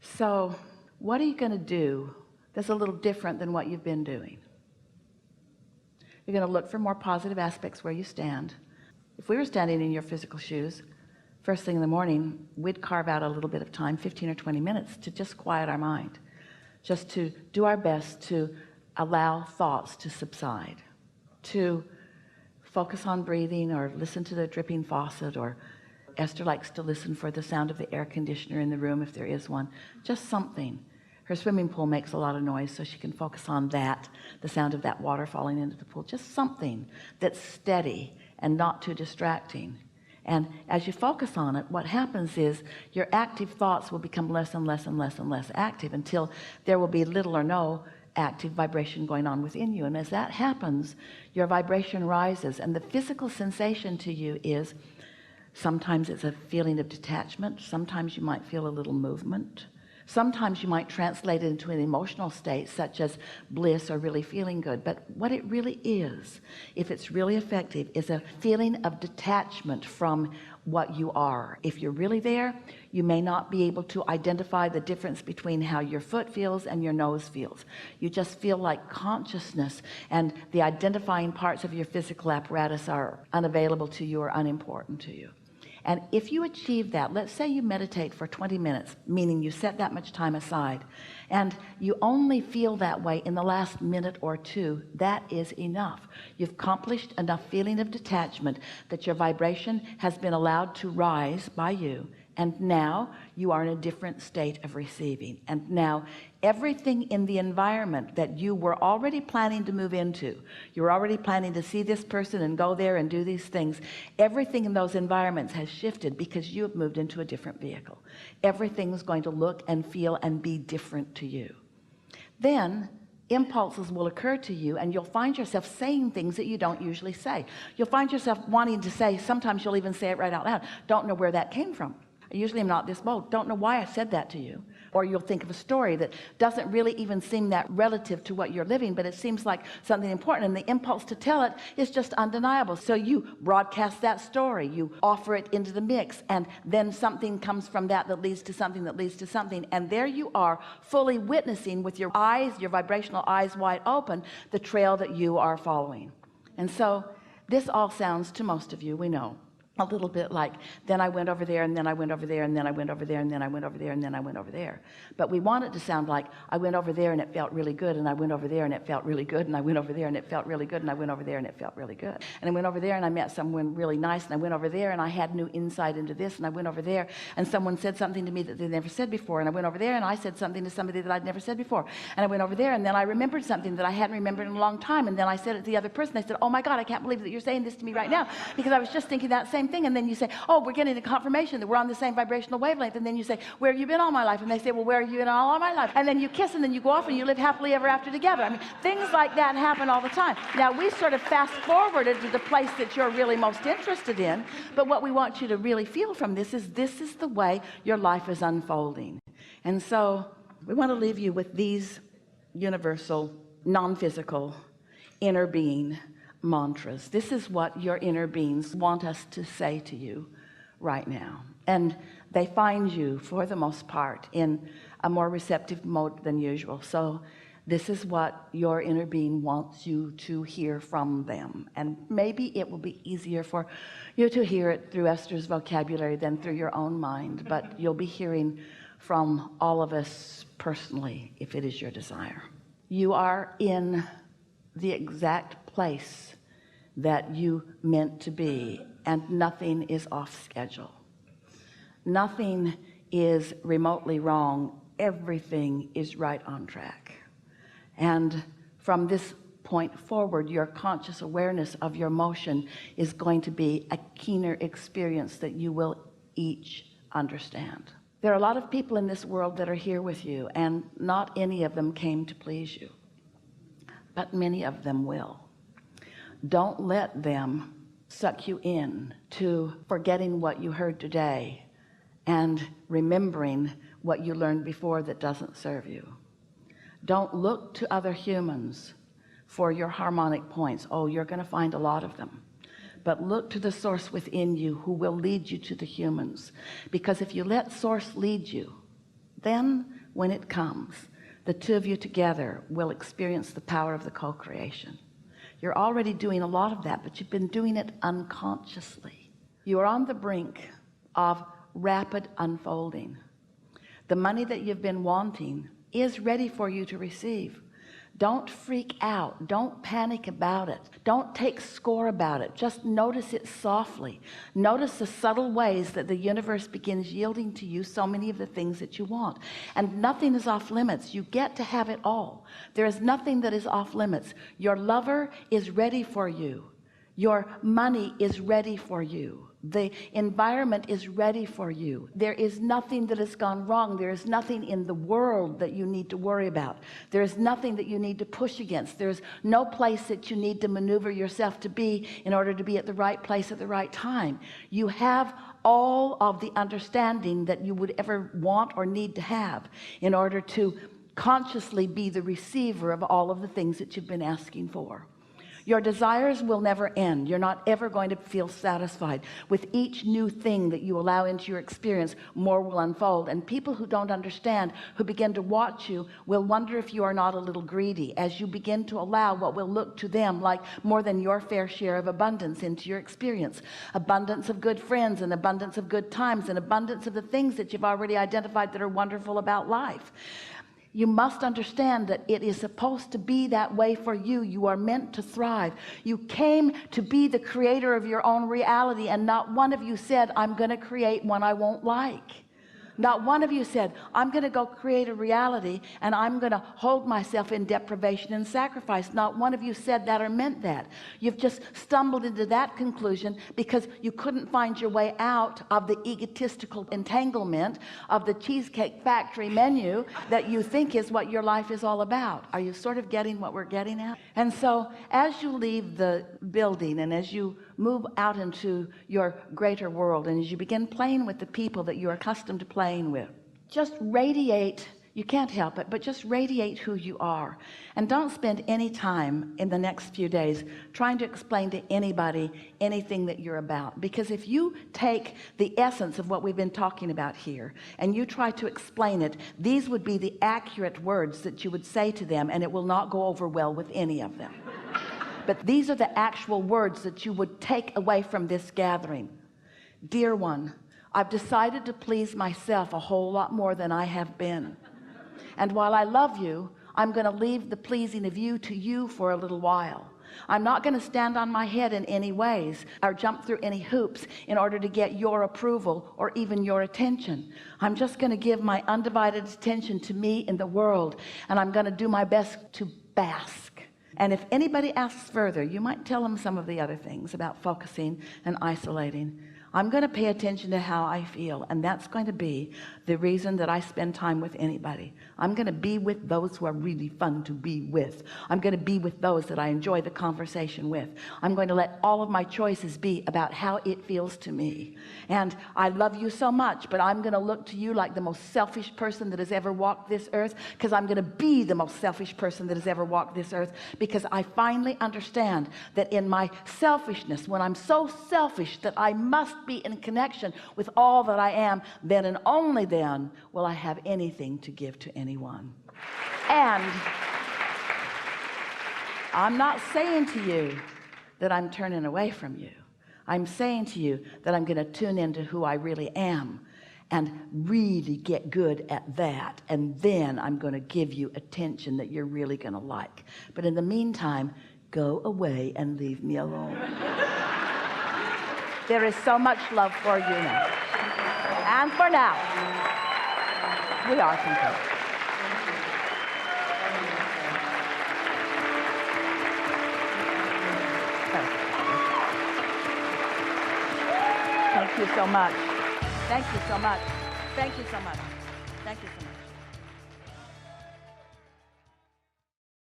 So what are you going to do that's a little different than what you've been doing? You're going to look for more positive aspects where you stand. If we were standing in your physical shoes, first thing in the morning, we'd carve out a little bit of time, 15 or 20 minutes, to just quiet our mind, just to do our best to allow thoughts to subside, to focus on breathing or listen to the dripping faucet, or Esther likes to listen for the sound of the air conditioner in the room if there is one, just something. Her swimming pool makes a lot of noise, so she can focus on that, the sound of that water falling into the pool, just something that's steady and not too distracting. And as you focus on it, what happens is your active thoughts will become less and less and less and less active until there will be little or no active vibration going on within you. And as that happens, your vibration rises, and the physical sensation to you is, sometimes it's a feeling of detachment, sometimes you might feel a little movement, sometimes you might translate it into an emotional state such as bliss or really feeling good. But what it really is, if it's really effective, is a feeling of detachment from what you are. If you're really there, you may not be able to identify the difference between how your foot feels and your nose feels. You just feel like consciousness, and the identifying parts of your physical apparatus are unavailable to you or unimportant to you. And if you achieve that, let's say you meditate for 20 minutes, meaning you set that much time aside, and you only feel that way in the last minute or two, that is enough. You've accomplished enough feeling of detachment that your vibration has been allowed to rise by you, and now you are in a different state of receiving. And now everything in the environment that you were already planning to move into, you're already planning to see this person and go there and do these things, everything in those environments has shifted because you have moved into a different vehicle. Everything is going to look and feel and be different to you. Then impulses will occur to you, and you'll find yourself saying things that you don't usually say. You'll find yourself wanting to say, sometimes you'll even say it right out loud, don't know where that came from. I usually am not this bold, don't know why I said that to you. Or you'll think of a story that doesn't really even seem that relative to what you're living, but it seems like something important, and the impulse to tell it is just undeniable. So you broadcast that story, you offer it into the mix, and then something comes from that that leads to something that leads to something, and there you are, fully witnessing with your eyes, your vibrational eyes wide open, the trail that you are following. And so this all sounds, to most of you, we know, a little bit like, then I went over there, and then I went over there, and then I went over there, and then I went over there, and then I went over there. But we want it to sound like, I went over there and it felt really good, and I went over there and it felt really good, and I went over there and it felt really good, and I went over there and it felt really good. And I went over there and I met someone really nice, and I went over there and I had new insight into this, and I went over there and someone said something to me that they never said before, and I went over there and I said something to somebody that I'd never said before, and I went over there and then I remembered something that I hadn't remembered in a long time, and then I said it to the other person. They said, oh my God, I can't believe that you're saying this to me right now, because I was just thinking that same thing. And then you say, oh, we're getting a confirmation that we're on the same vibrational wavelength. And then you say, where have you been all my life? And they say, well, where have you been all my life? And then you kiss, and then you go off and you live happily ever after together. I mean, things like that happen all the time. Now, we sort of fast forwarded to the place that you're really most interested in, but what we want you to really feel from this is the way your life is unfolding. And so we want to leave you with these universal, non-physical, inner being mantras. This is what your inner beings want us to say to you right now, and they find you for the most part in a more receptive mode than usual. So this is what your inner being wants you to hear from them, and maybe it will be easier for you to hear it through Esther's vocabulary than through your own mind, but you'll be hearing from all of us personally if it is your desire. You are in the exact place that you meant to be, and nothing is off schedule. Nothing is remotely wrong. Everything is right on track. And from this point forward, your conscious awareness of your motion is going to be a keener experience that you will each understand. There are a lot of people in this world that are here with you, and not any of them came to please you, but many of them will. Don't let them suck you in to forgetting what you heard today and remembering what you learned before that doesn't serve you. Don't look to other humans for your harmonic points. Oh, you're going to find a lot of them. But look to the source within you who will lead you to the humans. Because if you let source lead you, Then when it comes, the two of you together will experience the power of the co-creation. You're already doing a lot of that, but you've been doing it unconsciously. You are on the brink of rapid unfolding. The money that you've been wanting is ready for you to receive. Don't freak out. Don't panic about it. Don't take score about it. Just notice it softly. Notice the subtle ways that the universe begins yielding to you so many of the things that you want. And nothing is off limits. You get to have it all. There is nothing that is off limits. Your lover is ready for you. Your money is ready for you. The environment is ready for you. There is nothing that has gone wrong. There is nothing in the world that you need to worry about. There is nothing that you need to push against. There's no place that you need to maneuver yourself to be in order to be at the right place at the right time. You have all of the understanding that you would ever want or need to have in order to consciously be the receiver of all of the things that you've been asking for. Your desires will never end. You're not ever going to feel satisfied. With each new thing that you allow into your experience, more will unfold. And people who don't understand, who begin to watch you, will wonder if you are not a little greedy as you begin to allow what will look to them like more than your fair share of abundance into your experience. Abundance of good friends, and abundance of good times, and abundance of the things that you've already identified that are wonderful about life. You must understand that it is supposed to be that way for you. You are meant to thrive. You came to be the creator of your own reality, and not one of you said, I'm going to create one I won't like. Not one of you said, I'm going to go create a reality and I'm going to hold myself in deprivation and sacrifice. Not one of you said that or meant that. You've just stumbled into that conclusion because you couldn't find your way out of the egotistical entanglement of the Cheesecake Factory menu that you think is what your life is all about. Are you sort of getting what we're getting at? And so as you leave the building and as you move out into your greater world, and as you begin playing with the people that you're accustomed to playing with, just radiate. You can't help it, but just radiate who you are. And don't spend any time in the next few days trying to explain to anybody anything that you're about. Because if you take the essence of what we've been talking about here and you try to explain it, these would be the accurate words that you would say to them, and it will not go over well with any of them. But these are the actual words that you would take away from this gathering. Dear one, I've decided to please myself a whole lot more than I have been. And while I love you, I'm going to leave the pleasing of you to you for a little while. I'm not going to stand on my head in any ways or jump through any hoops in order to get your approval or even your attention. I'm just going to give my undivided attention to me in the world, and I'm going to do my best to bask. And if anybody asks further, you might tell them some of the other things about focusing and isolating. I'm going to pay attention to how I feel, and that's going to be the reason that I spend time with anybody. I'm going to be with those who are really fun to be with. I'm going to be with those that I enjoy the conversation with. I'm going to let all of my choices be about how it feels to me. And I love you so much, but I'm going to look to you like the most selfish person that has ever walked this earth, because I'm going to be the most selfish person that has ever walked this earth, because I finally understand that in my selfishness, when I'm so selfish that I must be in connection with all that I am, then and only then will I have anything to give to anyone. And I'm not saying to you that I'm turning away from you. I'm saying to you that I'm going to tune into who I really am and really get good at that, and then I'm going to give you attention that you're really going to like. But in the meantime, go away and leave me alone. There is so much love for you now. And for now, we are complete. Thank you so much. Thank you so much. Thank you so much. Thank you so much.